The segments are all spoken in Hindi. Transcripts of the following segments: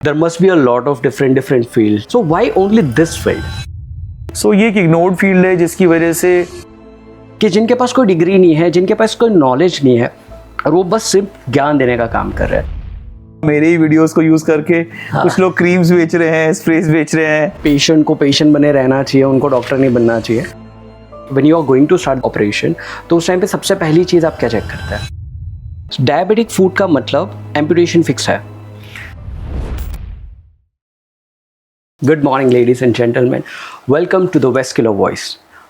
There must be a lot of different fields. So why only this field? So ये एक इग्नोर्ड फील्ड है जिसकी वजह से कि जिनके पास कोई डिग्री नहीं है, जिनके पास कोई नॉलेज नहीं है और वो बस सिर्फ ज्ञान देने का काम कर रहे हैं। मेरे ही वीडियोस को यूज करके कुछ लोग क्रीम्स बेच रहे हैं, स्प्रेस बेच रहे हैं। पेशेंट को पेशेंट बने रहना चाहिए, उनको डॉक्टर नहीं बनना चाहिए। When you are going to start operation तो उस टाइम पे सबसे पहली चीज़ आप क्या चेक करते हैं? डायबिटिक फूड का मतलब एम्पुटेशन फिक्स है। Good morning ladies and gentleman, welcome to the vascular voice.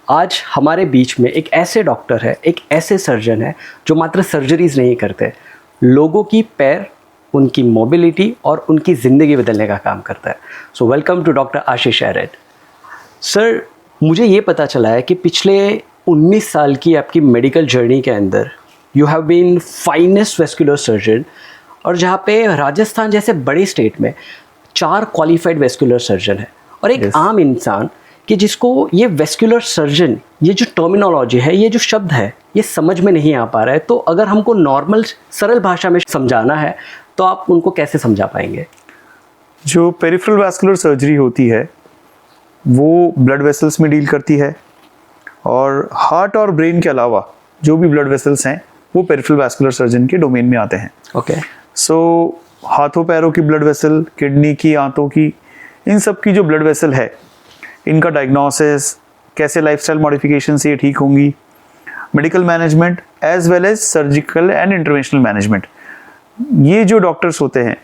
आज हमारे बीच में एक ऐसे डॉक्टर है, एक ऐसे सर्जन है जो मात्र सर्जरीज नहीं करते, लोगों की पैर, उनकी मोबिलिटी और उनकी ज़िंदगी बदलने का काम करता है। So welcome to doctor Ashish एरेड। सर, मुझे ये पता चला है कि पिछले 19 साल की आपकी मेडिकल जर्नी के अंदर you have been finest vascular surgeon, और जहाँ पे राजस्थान जैसे बड़े स्टेट में 4 क्वालिफाइड वेस्कुलर सर्जन है और एक आम इंसान कि जिसको ये वेस्कुलर सर्जन, ये जो टर्मिनोलॉजी है, ये जो शब्द है, ये समझ में नहीं आ पा रहा है। तो अगर हमको नॉर्मल सरल भाषा में समझाना है तो आप उनको कैसे समझा पाएंगे? जो पेरिफेरल वैस्कुलर सर्जरी होती है वो ब्लड वेसल्स में डील करती है, और हार्ट और ब्रेन के अलावा जो भी ब्लड वेसल्स हैं वो पेरिफेरल वैस्कुलर सर्जन के डोमेन में आते हैं। ओके। सो हाथों पैरों की ब्लड वेसल, किडनी की, आंतों की, इन सब की जो ब्लड वेसल है, इनका डायग्नोसिस, कैसे लाइफस्टाइल मॉडिफिकेशन से ये ठीक होंगी, medical management as well as surgical and interventional management, ये जो डॉक्टर्स होते हैं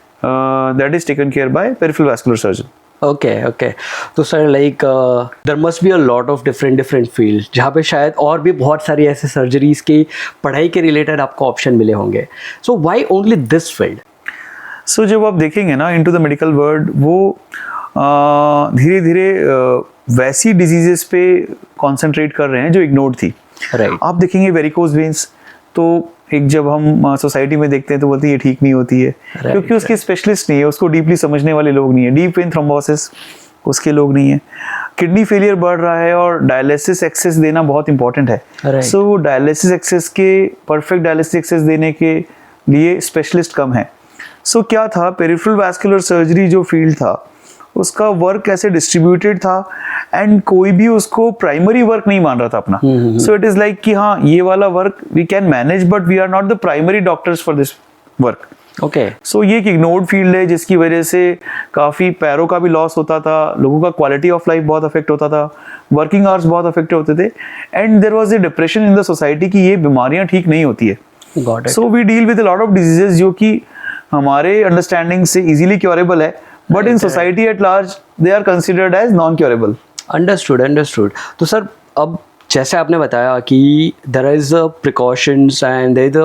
that is taken care by peripheral vascular surgeon. Okay. तो sir, like there must be a lot of different field जहाँ पे शायद और भी बहुत सारी ऐसे सर्जरीज की पढ़ाई के रिलेटेड आपको ऑप्शन मिले होंगे। So why only this field? So जब आप देखेंगे ना इनटू द मेडिकल वर्ल्ड, वो धीरे धीरे वैसी डिजीजेस पे कॉन्सेंट्रेट कर रहे हैं जो इग्नोर्ड थी। राइट। आप देखेंगे वेरिकोज वेन्स, तो एक जब हम सोसाइटी में देखते हैं तो बोलते हैं ये ठीक नहीं होती है, क्योंकि उसके स्पेशलिस्ट नहीं है, उसको डीपली समझने वाले लोग नहीं है। डीप वेन थ्रोम्बोसिस, उसके लोग नहीं है। किडनी फेलियर बढ़ रहा है और डायलिसिस एक्सेस देना बहुत इंपॉर्टेंट है। सो डायलिसिस एक्सेस के, परफेक्ट डायलिसिस एक्सेस देने के लिए स्पेशलिस्ट कम है। सो क्या था, पेरिफेरल वैस्कुलर सर्जरी जो फील्ड था उसका वर्क ऐसे डिस्ट्रीब्यूटेड था एंड कोई भी उसको प्राइमरी वर्क नहीं मान रहा था अपना। सो इट इज लाइक कि हाँ, ये वाला work we can manage but we are not the primary doctors for this work. Okay. So ये एक इग्नोर्ड फील्ड है जिसकी वजह से काफ़ी पैरों का भी लॉस होता था, लोगों का क्वालिटी ऑफ लाइफ बहुत अफेक्ट होता था, वर्किंग आवर्स बहुत अफेक्ट होते थे, and there was a depression in the society कि ये बीमारियां ठीक नहीं होती है। So we deal with a lot of diseases जो कि हमारे अंडरस्टैंडिंग से इजीली क्योरेबल है, but in society at large they are considered as non curable. Understood. तो सर, अब जैसे आपने बताया कि there is precautions and there is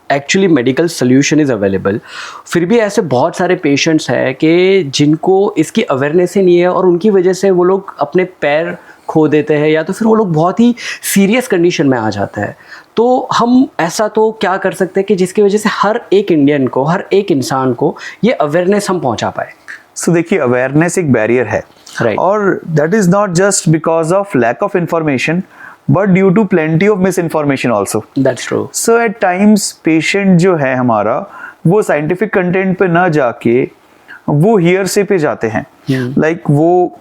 actually medical solution is available, फिर भी ऐसे बहुत सारे पेशेंट्स हैं कि जिनको इसकी अवेयरनेस ही नहीं है और उनकी वजह से वो लोग अपने पैर खो देते हैं, या तो फिर वो लोग बहुत ही सीरियस कंडीशन में आ जाते हैं। तो हम ऐसा तो क्या कर सकते हैं कि जिसकी वजह से हर एक इंडियन को, हर एक इंसान को ये अवेयरनेस हम पहुंचा पाए? सो देखिए, अवेयरनेस एक बैरियर है, राइट, और that is not just because of lack of information but due to plenty of misinformation also. That's true. So at times patient जो है हमारा, वो साइंटिफिक कंटेंट पे ना जाके वो हियरसे पे जाते हैं। लाइक वो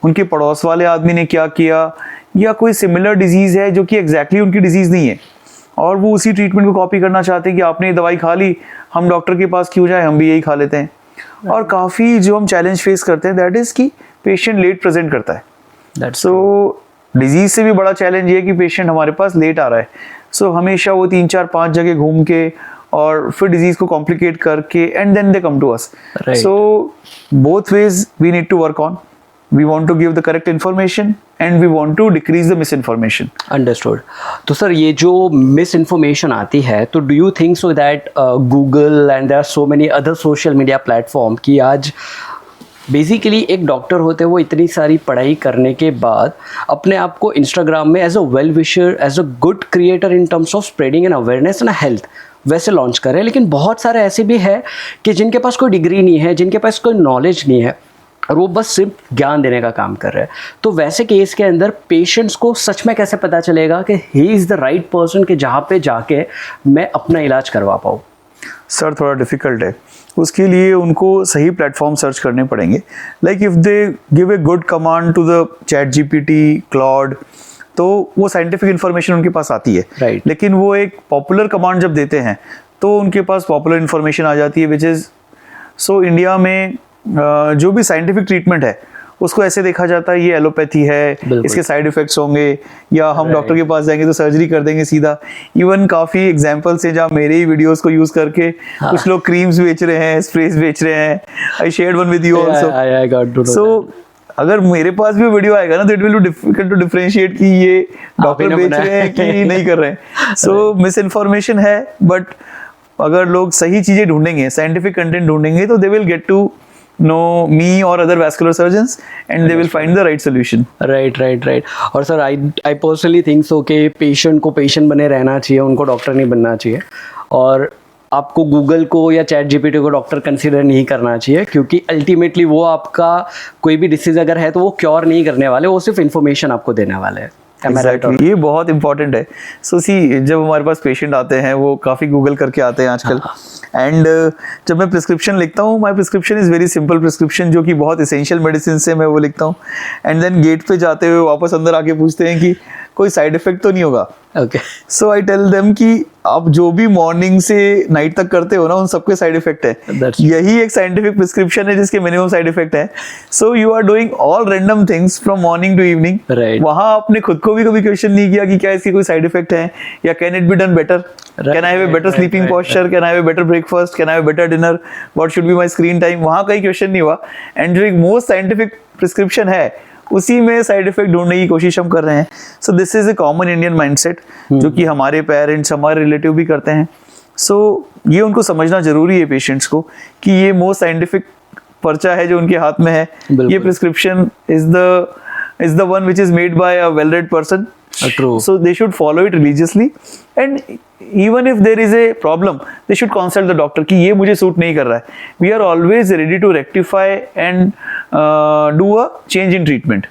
उनके पड़ोस वाले आदमी ने क्या किया, या कोई सिमिलर डिजीज है जो कि एग्जैक्टली उनकी डिजीज नहीं है, और वो उसी ट्रीटमेंट को कॉपी करना चाहते हैं कि आपने ये दवाई खा ली, हम डॉक्टर के पास क्यों जाए, हम भी यही खा लेते हैं। और काफ़ी जो हम चैलेंज फेस करते हैं दैट इज़ कि पेशेंट लेट प्रेजेंट करता है। सो डिजीज से भी बड़ा चैलेंज ये है कि पेशेंट हमारे पास लेट आ रहा है। सो हमेशा वो 3-4-5 जगह घूम के और फिर डिजीज को कॉम्प्लिकेट करके and then they come to us. So both ways we need to work on. We want to give the correct information and we want to decrease the misinformation. Understood. तो सर, ये जो misinformation आती है, तो do you think so that Google and there are so many other social media platform कि आज बेसिकली एक डॉक्टर होते हैं, वो इतनी सारी पढ़ाई करने के बाद अपने आप को इंस्टाग्राम में as a well wisher, as a good creator in terms of spreading an awareness and health वैसे लॉन्च कर रहे हैं। लेकिन बहुत सारे ऐसे भी है कि जिनके पास कोई डिग्री नहीं है, जिनके पास कोई नॉलेज नहीं है, और वो बस सिर्फ ज्ञान देने का काम कर रहे हैं। तो वैसे केस के अंदर पेशेंट्स को सच में कैसे पता चलेगा कि he is the right person कि जहाँ पे जाके मैं अपना इलाज करवा पाऊँ? सर थोड़ा डिफिकल्ट है, उसके लिए उनको सही प्लेटफॉर्म सर्च करने पड़ेंगे। Like if they give a good command to the ChatGPT, Claude, तो वो साइंटिफिक इंफॉर्मेशन उनके पास आती है। Right. लेकिन वो एक पॉपुलर कमांड जब देते हैं तो उनके पास पॉपुलर इंफॉर्मेशन आ जाती है, विच इज़ सो इंडिया में जो भी साइंटिफिक ट्रीटमेंट है उसको ऐसे देखा जाता है ये एलोपैथी है, इसके साइड इफेक्ट्स होंगे, या हम डॉक्टर के पास जाएंगे तो सर्जरी कर देंगे सीधा। इवन काफ़ी एग्जांपल्स हैं जहाँ मेरे ही वीडियोस को यूज़ करके कुछ लोग क्रीम्स बेच रहे हैं, स्प्रेस बेच रहे हैं। I shared one with you also. So अगर मेरे पास भी वीडियो आएगा ना तो it will be difficult to differentiate कि ये डॉक्टर बेच रहे हैं कि नहीं कर रहे हैं। सो मिस इन्फॉर्मेशन है, बट अगर लोग सही चीजें ढूंढेंगे, साइंटिफिक कंटेंट ढूंढेंगे, तो they will get to know me or other vascular surgeons and they will find the right solution. Right. और sir I personally think so कि पेशेंट को पेशेंट बने रहना चाहिए, उनको डॉक्टर नहीं बनना चाहिए। और आपको गूगल को या चैट जीपीटी को डॉक्टर कंसीडर नहीं करना चाहिए, क्योंकि अल्टीमेटली वो आपका कोई भी डिसीज अगर है तो वो क्योर नहीं करने वाले, वो सिर्फ इन्फॉर्मेशन आपको देने वाले हैं। Exactly. ये बहुत इंपॉर्टेंट है। सो सी, जब हमारे पास पेशेंट आते हैं वो काफ़ी गूगल करके आते हैं आजकल, एंड जब मैं प्रिस्क्रिप्शन लिखता हूँ, my prescription is very simple prescription, जो कि बहुत इसेंशियल मेडिसिन से मैं वो लिखता हूँ। एंड देन गेट पे जाते हुए वापस अंदर आके पूछते हैं कि कोई साइड इफेक्ट तो नहीं होगा। Okay, so I tell them कि आप जो भी मॉर्निंग से नाइट तक करते हो ना, उन सबके साइड इफेक्ट है। यही एक साइंटिफिक प्रिस्क्रिप्शन है जिसके मिनिमम साइड इफेक्ट है। So you are doing all random things from morning to evening. वहां आपने खुद को भी कभी क्वेश्चन नहीं किया कि क्या इसके कोई साइड इफेक्ट है, या can it be done better, can I have a better sleeping posture, can I have a better breakfast, can I have a better dinner, what should be my screen time. वहां कई क्वेश्चन नहीं हुआ। एंड जो एक मोस्ट साइंटिफिक प्रिस्क्रिप्शन है उसी में साइड इफेक्ट ढूंढने की कोशिश हम कर रहे हैं। So this is a common Indian mindset, जो कि हमारे पेरेंट्स, हमारे रिलेटिव भी करते हैं। सो ये उनको समझना जरूरी है पेशेंट्स को कि ये मोस्ट साइंटिफिक पर्चा है जो उनके हाथ में है। ये prescription is the one which is made by a well read person. True. So they should follow it religiously, and even if there is a problem, they should consult the doctor कि ये मुझे सूट नहीं कर रहा है। We are always ready to rectify and do a change in treatment.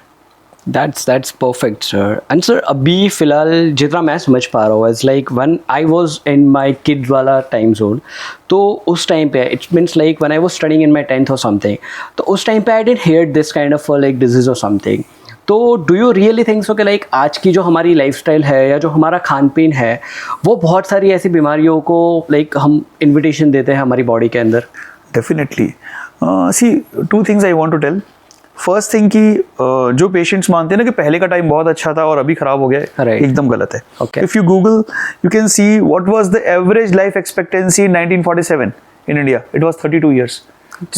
That's perfect, sir. And sir, अभी फिलहाल जितना मैं समझ पा रहा हूँ, it's like when I was in my kids वाला time zone, तो उस टाइम पे it means like when I was studying in my 10th or something, तो उस टाइम पे I didn't hear this kind of like disease or something. तो do you really think so कि लाइक आज की जो हमारी लाइफस्टाइल है या जो हमारा खान पीन है, वो बहुत सारी ऐसी बीमारियों को लाइक हम इन्विटेशन देते हैं हमारी बॉडी के अंदर? Definitely. See, two things I want to tell. First thing कि जो पेशेंट्स मानते हैं ना कि पहले का टाइम बहुत अच्छा था और अभी खराब हो गया है, right. एकदम गलत है। If you Google you can see what was the average life expectancy in 1947 in India. It was 32 years.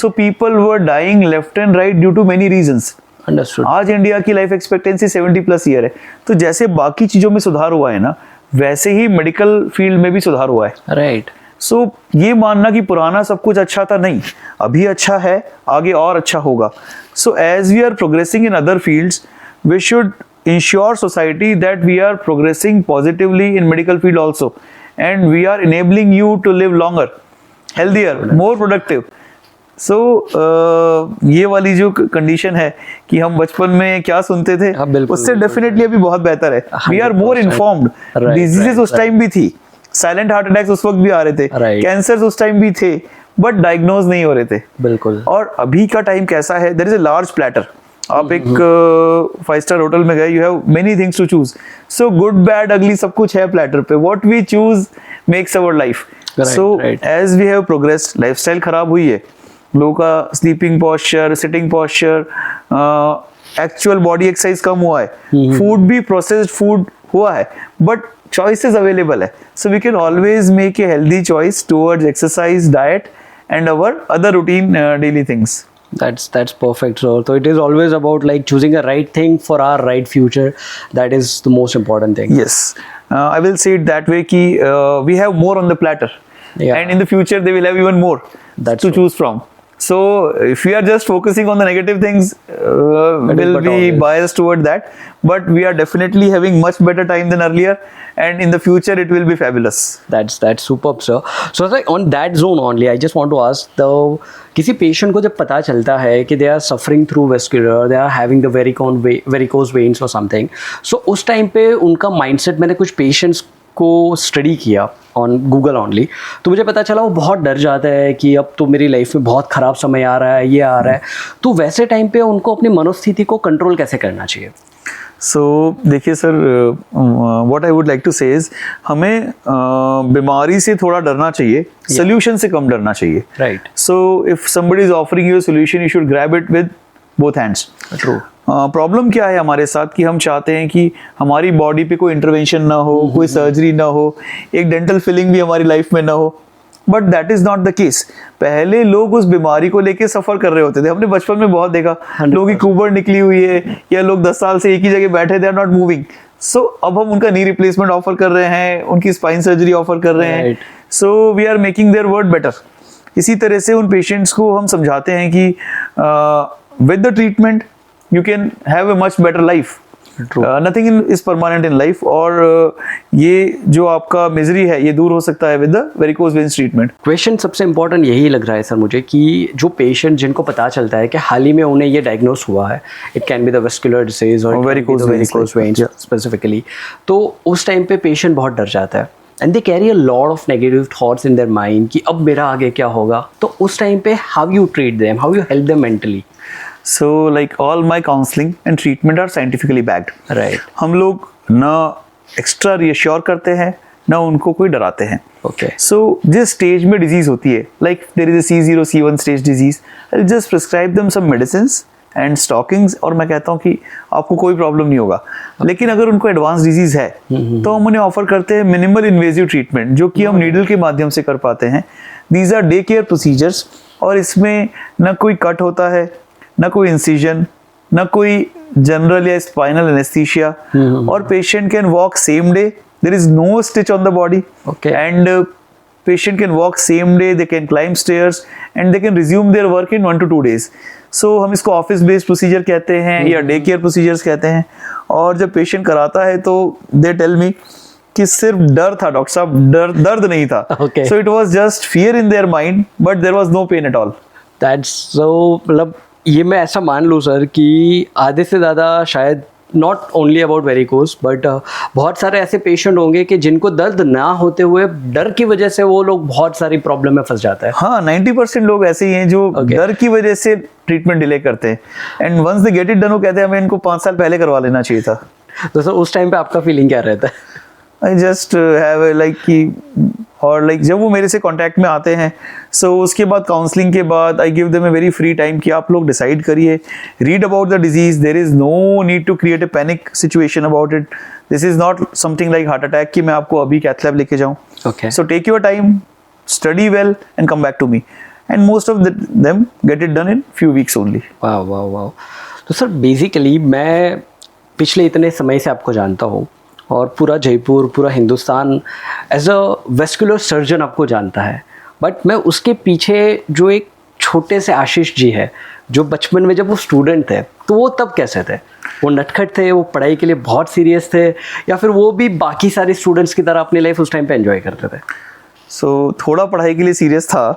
So people were dying left and right due to many reasons. Understood. आज इंडिया की लाइफ एक्सपेक्टेंसी 70+ ईयर है। तो जैसे बाकी चीजों में सुधार हुआ है ना, वैसे ही मेडिकल फील्ड में भी सुधार हुआ है। राइट। सो ये मानना कि पुराना सब कुछ अच्छा था, नहीं, अभी अच्छा है, आगे और अच्छा होगा। So as we are progressing in other fields, we should ensure society that we are progressing positively in medical field also, and we are enabling you to live longer, healthier, more productive. So ये वाली जो कंडीशन है कि हम बचपन में क्या सुनते थे, उससे डेफिनेटली अभी बहुत बेहतर है। We are more informed. Diseases उस टाइम भी थी, साइलेंट हार्ट अटैक्स उस वक्त भी आ रहे थे, कैंसर उस टाइम भी थे, बट डायग्नोज नहीं हो रहे थे। बिल्कुल। और अभी का टाइम कैसा है, there is a large platter. आप एक 5-star होटल में गए, you have many things to choose. So good bad ugly सब कुछ है प्लेटर पे। What we choose makes our life. So as we have progressed, lifestyle खराब हुई है, लोगों का sleeping posture, sitting posture, actual body exercise कम हुआ है, फूड भी प्रोसेस्ड फूड हुआ है, बट चॉइसेस अवेलेबल है। So we can always make a healthy choice towards exercise, diet and our other routine daily things. That's perfect, sir. So it is always about like choosing a right thing for our right future. That is the most important thing. Yes, I will say it that way कि we have more on the platter, and in the future they will have even more to choose from. So if we are just focusing on the negative things, we'll be biased toward that, but we are definitely having much better time than earlier, and in the future it will be fabulous. That's superb, sir. So sir, on that zone only, I just want to ask, किसी पेशेंट को जब पता चलता है कि they are suffering through vascular, they are having the varicose veins और समथिंग, सो उस टाइम पे उनका माइंडसेट, मैंने कुछ पेशेंट्स को स्टडी किया ऑन गूगल ओनली, तो मुझे पता चला वो बहुत डर जाता है कि अब तो मेरी लाइफ में बहुत ख़राब समय आ रहा है, ये आ रहा है। तो वैसे टाइम पे उनको अपनी मनोस्थिति को कंट्रोल कैसे करना चाहिए? देखिए sir, what I would like to say is हमें बीमारी से थोड़ा डरना चाहिए, सोल्यूशन से कम डरना चाहिए। Right. So if somebody is offering you a solution, you should grab it with both hands. True. Problem क्या है हमारे साथ कि हम चाहते हैं कि हमारी बॉडी पे कोई इंटरवेंशन ना हो, कोई सर्जरी ना हो, एक डेंटल फिलिंग भी हमारी लाइफ में ना हो, but that is not the case. पहले लोग उस बीमारी को लेके सफर कर रहे होते थे। हमने बचपन में बहुत देखा, लोगों की कुबर निकली हुई है या लोग 10 साल से एक ही जगह बैठे, दे आर नॉट मूविंग। सो अब हम उनका नी रिप्लेसमेंट ऑफर कर रहे हैं, उनकी स्पाइन सर्जरी ऑफर कर रहे हैं। So we are making their word better. इसी तरह से उन पेशेंट्स को हम समझाते हैं कि with the treatment you can have a much better life. Nothing is permanent in life, और ये जो आपका मिजरी है ये दूर हो सकता है with the varicose veins treatment. Question सबसे इम्पोर्टेंट यही लग रहा है सर मुझे कि जो पेशेंट जिनको पता चलता है कि हाल ही में उन्हें ये डायग्नोस हुआ है, it can be the vascular disease और वेरिकोज वेन्स स्पेसिफिकली, तो उस टाइम पे पेशेंट बहुत डर जाता है and they carry a lot of negative thoughts in their mind कि अब मेरा आगे क्या होगा। तो उस टाइम पे how you treat them, how you help them mentally? So like all my counseling and treatment are scientifically backed. Right. हम लोग ना एक्स्ट्रा रियश्योर करते हैं ना उनको कोई डराते हैं। Okay. So जिस स्टेज में डिजीज होती है, like there is a C0 C1 stage disease, I'll just prescribe them some medicines and stockings, और मैं कहता हूँ कि आपको कोई प्रॉब्लम नहीं होगा। लेकिन अगर उनको एडवांस डिजीज है तो हम उन्हें ऑफर करते हैं मिनिमल इन्वेजिव ट्रीटमेंट, जो कि हम नीडल के माध्यम से कर पाते हैं। These are day care procedures, और इसमें ना कोई कट होता है, ना कोई इंसिजन, ना कोई जनरल या स्पाइनल एनेस्थीसिया, और patient can walk same day, there is no stitch on the body, and patient can walk same day, they can climb stairs and they can resume their work in 1 to 2 days. So हम इसको ऑफिस बेस्ड प्रोसीजर कहते हैं या डे केयर प्रोसीजर्स कहते हैं। और जब पेशेंट कराता है तो दे टेल मी कि सिर्फ डर था डॉक्टर साहब, दर्द नहीं था। So it was just fear in their mind, but there was no pain at all. That's so, मतलब ये मैं ऐसा मान लूँ सर कि आधे से ज़्यादा शायद not only about varicose but बहुत सारे ऐसे पेशेंट होंगे कि जिनको दर्द ना होते हुए डर की वजह से वो लोग बहुत सारी प्रॉब्लम में फंस जाता है। हाँ, 90% लोग ऐसे ही हैं जो डर की वजह से ट्रीटमेंट डिले करते हैं, and once they get it done वो कहते हैं हमें इनको 5 साल पहले करवा लेना चाहिए था। तो सर उस टाइम पे आपका फीलिंग क्या रहता है? आई जस्ट हैव लाइक कि, और लाइक जब वो मेरे से कांटेक्ट में आते हैं, सो उसके बाद काउंसलिंग के बाद I give them a very free time कि आप लोग डिसाइड करिए, read about the disease, there is no need to create a panic situation about it. This is not something like heart attack कि मैं आपको अभी कैथ लैब लेके जाऊं। So take your time, study well and come back to me, and most of them get it done in few weeks only. वाह वाह वाह। तो सर बेसिकली मैं पिछले इतने समय से आपको जानता हूँ और पूरा जयपुर, पूरा Hindustan as a vascular surgeon आपको जानता है, बट मैं उसके पीछे जो एक छोटे से आशीष जी है, जो बचपन में जब वो स्टूडेंट थे तो वो तब कैसे थे? वो नटखट थे, वो पढ़ाई के लिए बहुत सीरियस थे, या फिर वो भी बाकी सारे स्टूडेंट्स की तरह अपनी लाइफ उस टाइम पे एंजॉय करते थे? सो थोड़ा पढ़ाई के लिए सीरियस था,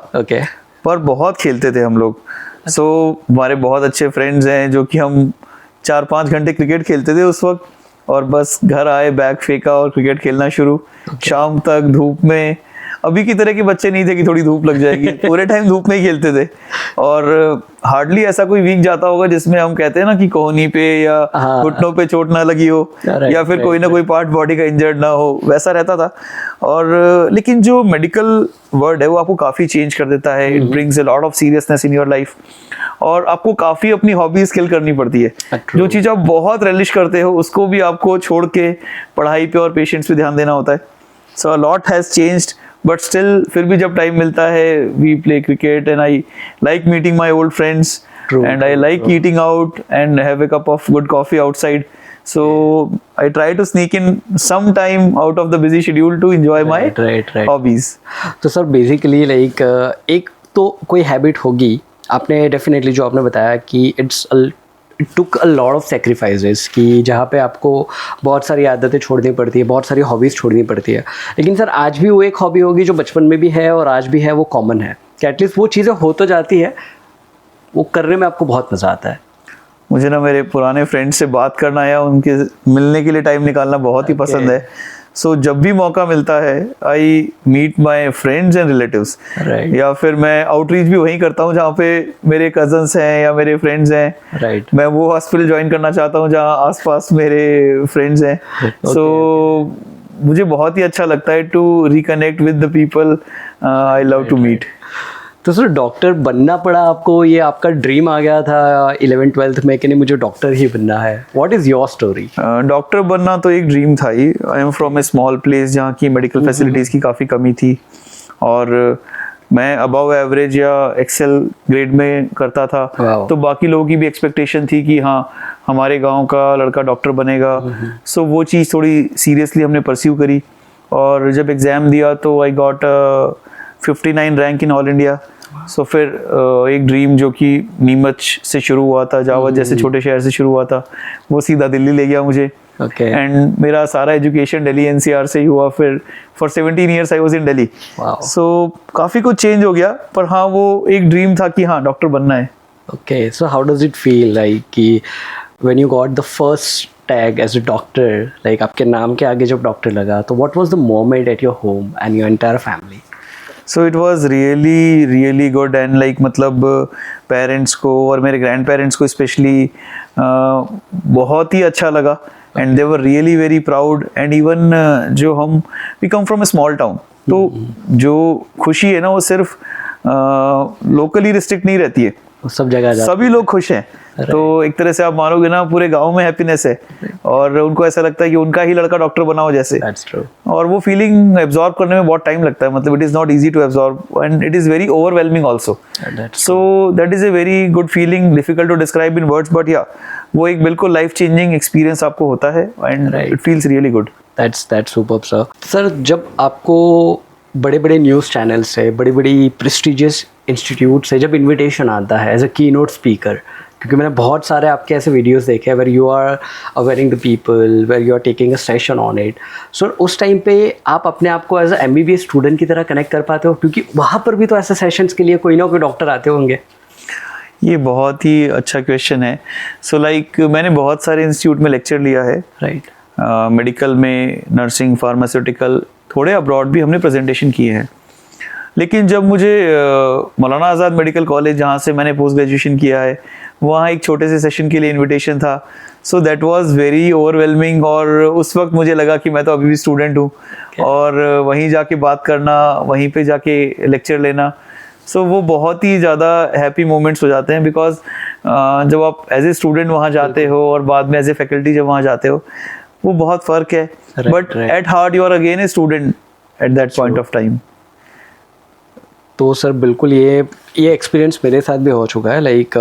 पर बहुत खेलते थे हम लोग। सो हमारे बहुत अच्छे फ्रेंड्स हैं जो कि हम 4-5 घंटे क्रिकेट खेलते थे उस वक्त, और बस घर आए, बैग फेंका और क्रिकेट खेलना शुरू, शाम तक धूप में। अभी की तरह के बच्चे नहीं थे कि थोड़ी धूप लग जाएगी, पूरे टाइम धूप में ही खेलते थे, और हार्डली ऐसा कोई वीक जाता होगा जिसमें हम कहते हैं ना कि कोहनी पे या घुटनों पे चोट ना लगी हो, या फिर कोई ना कोई पार्ट बॉडी का इंजर्ड ना हो, वैसा रहता था। और लेकिन जो मेडिकल वर्ड है वो आपको काफी चेंज कर देता है, it brings a lot of seriousness in your life, और आपको काफी अपनी हॉबीज किल करनी पड़ती है। जो चीज आप बहुत रेलिश करते हो उसको भी आपको छोड़ के पढ़ाई पे और पेशेंट्स पे ध्यान देना होता है। So a lot has changed, but still फिर भी जब टाइम मिलता है we play cricket, and I like meeting my old friends, and I like eating out and have a cup of good coffee outside. So I try to sneak in some time out of the busy schedule to enjoy my hobbies. तो सर बेसिकली लाइक एक तो कोई हैबिट होगी आपने डेफिनेटली जो आपने बताया कि it took a lot of sacrifices, कि जहाँ पे आपको बहुत सारी आदतें छोड़नी पड़ती है, बहुत सारी हॉबीज़ छोड़नी पड़ती है, लेकिन सर आज भी वो एक हॉबी होगी जो बचपन में भी है और आज भी है, वो कॉमन है कि एटलीस्ट वो चीज़ें हो तो जाती है, वो करने में आपको बहुत मज़ा आता है. मुझे ना मेरे पुराने फ्रेंड से बात करना या उनके मिलने के लिए टाइम निकालना बहुत ही पसंद है. सो जब भी मौका मिलता है I meet my friends and relatives, Right. या फिर मैं आउटरीच भी वहीं करता हूँ जहाँ पे मेरे कजन्स हैं या मेरे फ्रेंड्स हैं। Right. मैं वो हॉस्पिटल ज्वाइन करना चाहता हूँ जहाँ आसपास मेरे फ्रेंड्स हैं। सो मुझे बहुत ही अच्छा लगता है to reconnect with the people I love to meet. तो सर डॉक्टर बनना पड़ा आपको, ये आपका ड्रीम आ गया था 11th-12th में कि नहीं मुझे डॉक्टर ही बनना है? What is your story? Doctor बनना तो एक ड्रीम था ही। I am from a small place जहाँ की मेडिकल फैसिलिटीज़ की काफ़ी कमी थी, और मैं अबव एवरेज या एक्सेल ग्रेड में करता था। Wow. तो बाकी लोगों की भी एक्सपेक्टेशन थी कि हाँ हमारे गांव का लड़का डॉक्टर बनेगा। सो वो चीज़ थोड़ी सीरियसली हमने परस्यू करी, और जब एग्ज़ाम दिया तो I got 59 rank in all India. So फिर एक ड्रीम जो कि नीमच से शुरू हुआ था, जावद जैसे छोटे शहर से शुरू हुआ था, वो सीधा दिल्ली ले गया मुझे। Okay. एंड मेरा सारा एजुकेशन दिल्ली एनसीआर से ही हुआ। फिर for 17 years I was in Delhi. Wow. सो काफ़ी कुछ चेंज हो गया, पर हाँ वो एक ड्रीम था कि हाँ डॉक्टर बनना है। Okay, so how does it feel like कि when you got the first tag as a doctor, like आपके नाम के आगे जब डॉक्टर लगा, तो what was the moment at your home and your entire family? So it was really really good, and like मतलब पेरेंट्स को और मेरे ग्रैंड पेरेंट्स को स्पेशली बहुत ही अच्छा लगा, and they were really very proud. And even जो हम we come from a small town, तो जो खुशी है ना वो सिर्फ लोकली रिस्ट्रिक्ट नहीं रहती है, सब जगह सभी लोग खुश हैं। तो एक तरह से आप मानोगे ना पूरे गांव में हैप्पीनेस है, और उनको ऐसा लगता है कि उनका ही लड़का डॉक्टर बना हो जैसे। That's true. और वो फीलिंग एब्जॉर्ब करने में बहुत टाइम लगता है, मतलब it is not easy to absorb, and it is very overwhelming also. That's so that is a very good feeling, difficult to describe in words, but या वो एक बिल्कुल लाइफ चेंजिंग एक्सपीरियंस आपको होता है, and Right. It feels really good. That's superb, sir. Sir जब आपको बड़े बड़े न्यूज़ चैनल से, बड़ी बड़ी प्रेस्टिजियस इंस्टीट्यूट से जब इनविटेशन आता है एज अ की नोट स्पीकर, क्योंकि मैंने बहुत सारे आपके ऐसे वीडियोस देखे हैं where you are awaring the people, where you are taking a session on it, so उस टाइम पे आप अपने आप को एज अ MBBS स्टूडेंट की तरह कनेक्ट कर पाते हो? क्योंकि वहाँ पर भी तो ऐसे सेशंस के लिए कोई ना कोई डॉक्टर आते होंगे। ये बहुत ही अच्छा क्वेश्चन है। सो लाइक मैंने बहुत सारे इंस्टीट्यूट में लेक्चर लिया है, राइट। मेडिकल में, नर्सिंग, फार्मास्यूटिकल, थोड़े अब्रॉड भी हमने प्रेजेंटेशन किए हैं। लेकिन जब मुझे मौलाना आज़ाद मेडिकल कॉलेज जहाँ से मैंने पोस्ट ग्रेजुएशन किया है, वहाँ एक छोटे से सेशन के लिए इनविटेशन था। So that was very overwhelming, और उस वक्त मुझे लगा कि मैं तो अभी भी स्टूडेंट हूँ, और वहीं जाके बात करना, वहीं पे जाके लेक्चर लेना, सो वो बहुत ही ज़्यादा हैप्पी मोमेंट्स हो जाते हैं। बिकॉज जब आप एज ए स्टूडेंट वहाँ जाते हो और बाद में एज ए फैकल्टी जब वहाँ जाते हो, वो बहुत फ़र्क है। But at heart you are again a student at that point of time. तो सर बिल्कुल ये एक्सपीरियंस मेरे साथ भी हो चुका है। Like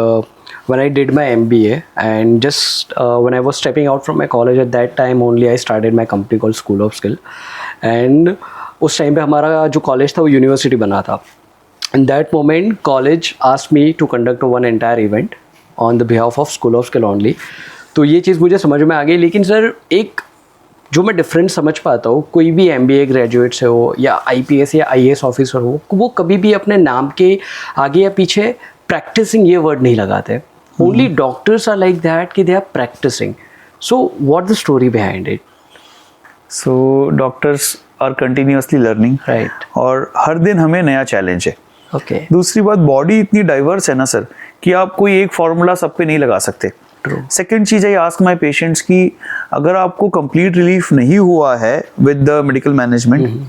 when I did my MBA and just when I was stepping out from my college at that time only I started my company called School of Skill, and उस टाइम पे हमारा जो कॉलेज था वो यूनिवर्सिटी बना था। In that moment college asked me to conduct one entire event on the behalf of School of Skill only। तो ये चीज़ मुझे समझ में आ गई। लेकिन सर एक जो मैं डिफरेंस समझ पाता हूँ, कोई भी MBA ग्रेजुएट से हो या IPS या IAS ऑफिसर हो, वो कभी भी अपने नाम के आगे या पीछे प्रैक्टिसिंग ये वर्ड नहीं लगाते। Only doctors are like that कि they are practicing. So what's the story behind it? So doctors are continuously learning. Right. और हर दिन हमें नया चैलेंज है। Okay. दूसरी बात, बॉडी इतनी डाइवर्स है ना सर कि आप कोई एक फॉर्मूला सब पे नहीं लगा सकते। True. सेकेंड चीज़ है, आस्क माई पेशेंट्स की अगर आपको कंप्लीट रिलीफ नहीं हुआ है विद द मेडिकल मैनेजमेंट,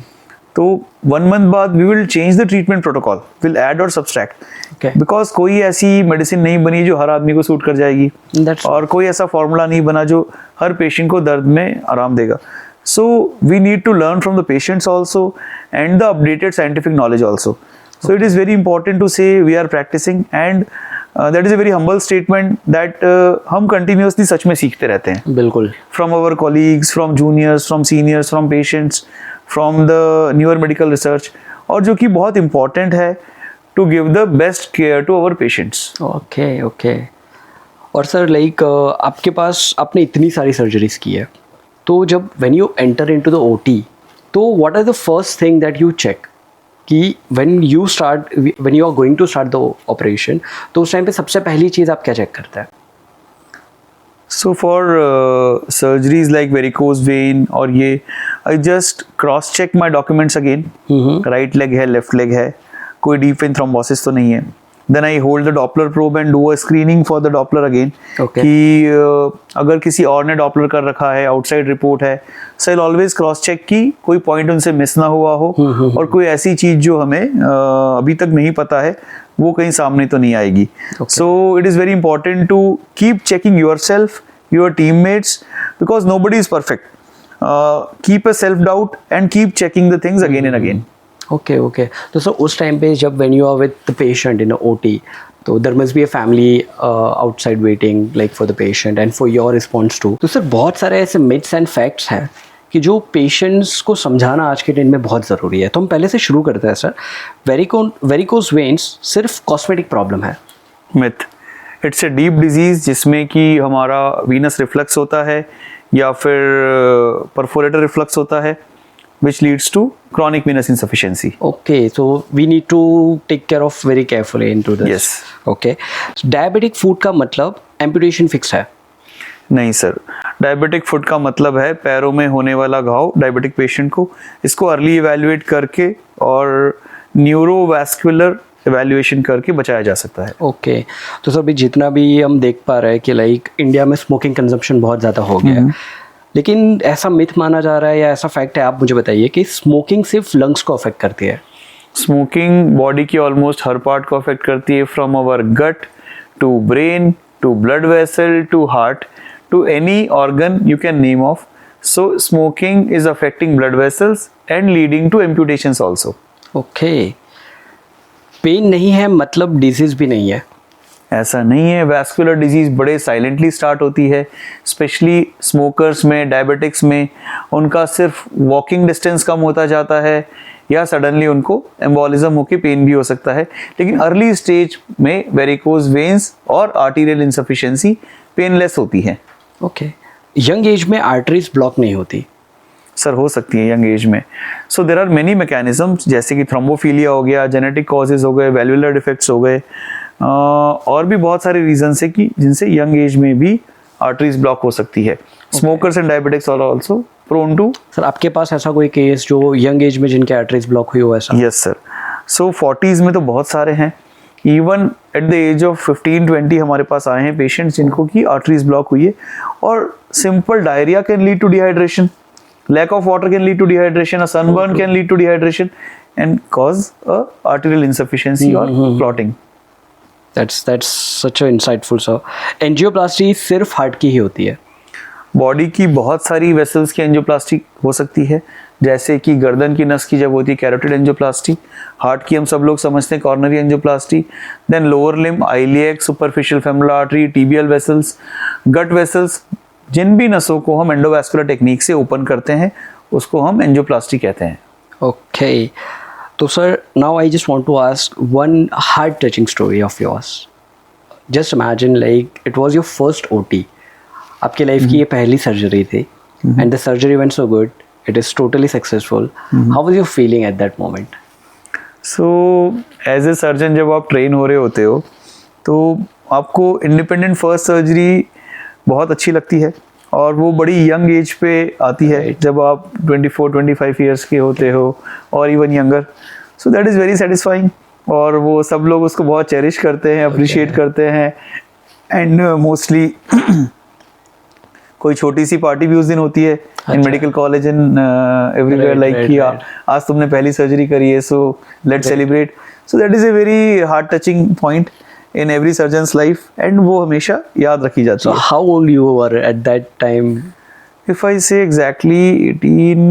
तो 1 मंथ बाद we will change the treatment protocol, will add और सब्सट्रैक्ट, Okay. बिकॉज कोई ऐसी मेडिसिन नहीं बनी जो हर आदमी को सूट कर जाएगी, That's और कोई ऐसा फॉर्मूला नहीं बना जो हर पेशेंट को दर्द में आराम देगा। So we need to learn from the patients also and the updated scientific knowledge also. So it is very important to say we are practising, and that is a very humble statement that हम कंटिन्यूसली सच में सीखते रहते हैं। बिल्कुल। From our colleagues, from juniors, from seniors, from patients, from the newer medical research, और जो कि बहुत इंपॉर्टेंट है to give the best care to our patients. Okay okay. और सर लाइक आपके पास आपने इतनी सारी सर्जरीज की है, तो जब when you enter into the OT, तो what are the first thing that you check कि when you are going to start the operation, तो उस टाइम पे सबसे पहली चीज़ आप क्या चेक करते हैं? So for surgeries like varicose vein और ये I just cross check my documents again. Right leg है, left leg है, कोई deep vein thrombosis तो नहीं है. Then I hold the Doppler probe and do a screening for the Doppler again. Okay. कि अगर किसी और ने Doppler कर रखा है, outside report है, so I'll always cross check कि कोई point उनसे miss ना हुआ हो और कोई ऐसी चीज जो हमें अभी तक नहीं पता है वो कहीं सामने तो नहीं आएगी. So it is very important to keep checking yourself, your teammates, because nobody is perfect. Keep a self doubt and keep checking the things again and again. Okay. तो सर उस टाइम पे जब when you are with the patient in OT, तो there must be a family outside waiting like for the patient and for your response too. तो सर बहुत सारे ऐसे मिथ्स एंड फैक्ट्स हैं कि जो पेशेंट्स को समझाना आज के दिन में बहुत ज़रूरी है. तो हम पहले से शुरू करते हैं सर. वेरिकोज वेन्स सिर्फ कॉस्मेटिक प्रॉब्लम है? Myth. It's a deep disease जिसमें कि हमारा वीनस रिफ्लक्स होता है या फिर परफोरेटर रिफ्लक्स होता है, which leads to chronic venous insufficiency. Okay, so we need to take care of very carefully into this. Yes. Okay. So diabetic foot का मतलब amputation fix है? नहीं सर, डायबिटिक फुट का मतलब है पैरों में होने वाला घाव डायबिटिक पेशेंट को, इसको अर्ली इवैल्यूएट करके और न्यूरोवैस्कुलर इवैल्यूएशन करके बचाया जा सकता है. ओके. तो सर अभी जितना भी हम देख पा रहे हैं कि लाइक इंडिया में स्मोकिंग कंजम्पशन बहुत ज़्यादा हो गया है, लेकिन ऐसा मिथ माना जा रहा है या ऐसा फैक्ट है, आप मुझे बताइए, कि स्मोकिंग सिर्फ लंग्स को अफेक्ट करती है? स्मोकिंग बॉडी की ऑलमोस्ट हर पार्ट को अफेक्ट करती है, from our gut to brain to blood vessel to heart to any organ you can name of. So smoking is affecting blood vessels and leading to amputations also. Okay. Pain नहीं है मतलब डिजीज भी नहीं है? ऐसा नहीं है. वैस्कुलर डिजीज बड़े साइलेंटली स्टार्ट होती है, स्पेशली स्मोकर्स में, डायबिटिक्स में. उनका सिर्फ वॉकिंग डिस्टेंस कम होता जाता है या सडनली उनको एम्बोलिज्म होकर पेन भी हो सकता है, लेकिन अर्ली स्टेज में वेरिकोज वेन्स और आर्टीरियल इनसफिशिएंसी पेनलेस होती है. ओके. यंग एज में आर्टरीज ब्लॉक नहीं होती? सर हो सकती है यंग एज में. सो देर आर मेनी मैकेनिज्म्स, जैसे कि थ्रोम्बोफीलिया हो गया, जेनेटिक कॉजेज हो गए, वैल्वुलर डिफेक्ट्स हो गए, और भी बहुत सारे रीजंस है कि जिनसे यंग एज में भी आर्टरीज ब्लॉक हो सकती है. Smokers and diabetics are also prone to. Sir आपके पास ऐसा कोई केस जो यंग एज में जिनके आर्टरीज ब्लॉक हुई हो ऐसा? Yes sir. सो 40s में तो बहुत सारे हैं. Even at the age of 15-20 हमारे पास आए हैं पेशेंट्स जिनको की आर्टरीज ब्लॉक हुई है. और simple diarrhoea can lead to dehydration, lack of water can lead to dehydration, a sunburn can lead to dehydration and cause a arterial insufficiency or clotting. That's such a insightful sir. Angioplasty सिर्फ हार्ट की ही होती है? बॉडी की बहुत सारी वेसल्स की एंजियोप्लास्टी हो सकती है, जैसे कि गर्दन की नस की जब होती है कैरोटिड एंजियोप्लास्टी, हार्ट की हम सब लोग समझते हैं coronary angioplasty, then lower limb, iliac, superficial femoral artery, tibial vessels, gut vessels, जिन भी नसों को हम एंडोवैस्कुलर टेक्निक से ओपन करते हैं उसको हम एंजियोप्लास्टी कहते हैं. ओके. तो sir now I just want to ask one heart touching story of yours. Just imagine like it was your first OT, आपकी लाइफ की ये पहली सर्जरी थी and the surgery went so good, it is totally successful. How was your feeling at that moment? So as a surgeon जब आप ट्रेन हो रहे होते हो तो आपको इंडिपेंडेंट फर्स्ट सर्जरी बहुत अच्छी लगती है और वो बड़ी यंग एज पे आती है जब आप 24-25 ईयर्स के होते हो और even younger. So that is very satisfying और वो सब लोग उसको बहुत चेरिश करते हैं, अप्रिशिएट करते हैं. एंड मोस्टली कोई छोटी सी पार्टी भी उस दिन होती है इन medical college in everywhere, like कि आज तुमने पहली सर्जरी करी है, so let's celebrate. So that is a very heart touching point in every surgeon's life and वो हमेशा याद रखी जाती है. So how old you were at that time? If I say exactly 18,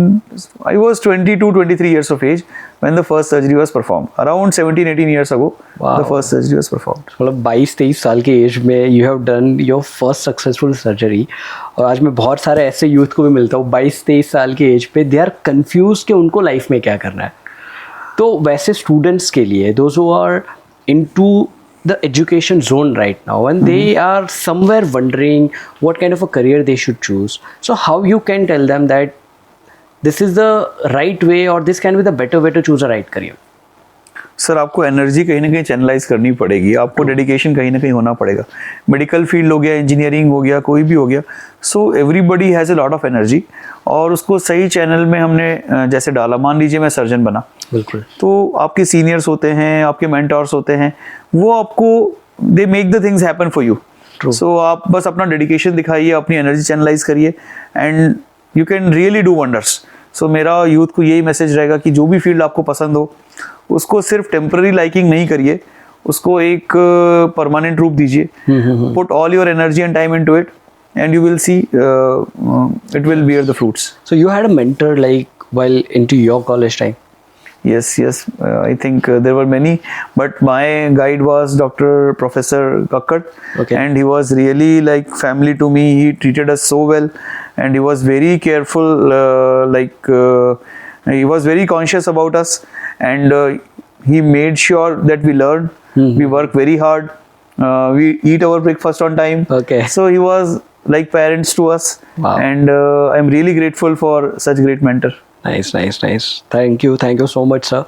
I was 22-23 years of age when the first surgery was performed. Around 17-18 years ago, wow, the first surgery was performed. मतलब 22-23 साल की एज में you have done your first successful surgery. और आज मैं बहुत सारे ऐसे यूथ को भी मिलता हूँ 22-23 साल की एज पे, they are confused कि उनको लाइफ में क्या करना है. तो वैसे स्टूडेंट्स के लिए, those who are into the education zone right now and they are somewhere wondering what kind of a career they should choose, so how you can tell them that this is the right way or this can be the better way to choose a right career? Sir आपको एनर्जी कहीं ना कहीं चैनलाइज करनी पड़ेगी, आपको डेडिकेशन कहीं ना कहीं होना पड़ेगा। मेडिकल फील्ड हो गया, इंजीनियरिंग हो गया, कोई भी हो गया, so everybody has a lot of energy, और उसको सही चैनल में हमने जैसे डाला। मान लीजिए मैं सर्जन बना, बिल्कुल, तो आपके सीनियर्स होते हैं, आपके मेंटर्स होते हैं, वो आपको they make the things happen for you. So आप बस अपना डेडिकेशन दिखाइए, अपनी एनर्जी चैनलाइज करिए, and you can really do wonders. So मेरा यूथ को यही मैसेज रहेगा कि जो भी फील्ड आपको पसंद हो, उसको सिर्फ टेम्पररी लाइकिंग नहीं करिए, उसको एक परमानेंट रूप दीजिए। Put all your energy and time into it, and you will see it will bear the fruits. So you had a mentor like while into your college time? Yes, I think there were many, but my guide was Dr. Professor Kakkad. Okay. And he was really like family to me. He treated us so well, and he was very careful, he was very conscious about us, and he made sure that we learn, we work very hard, we eat our breakfast on time. Okay. So he was like parents to us. Wow. And I'm really grateful for such great mentor. Nice. Thank you so much, sir.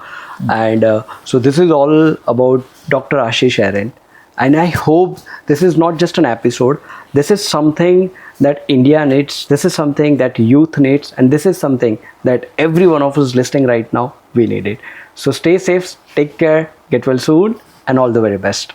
And so this is all about Dr. Ashish Aaron, and I hope this is not just an episode. This is something that India needs, this is something that youth needs, and this is something that every one of us listening right now, we need it. So stay safe, take care, get well soon, and all the very best.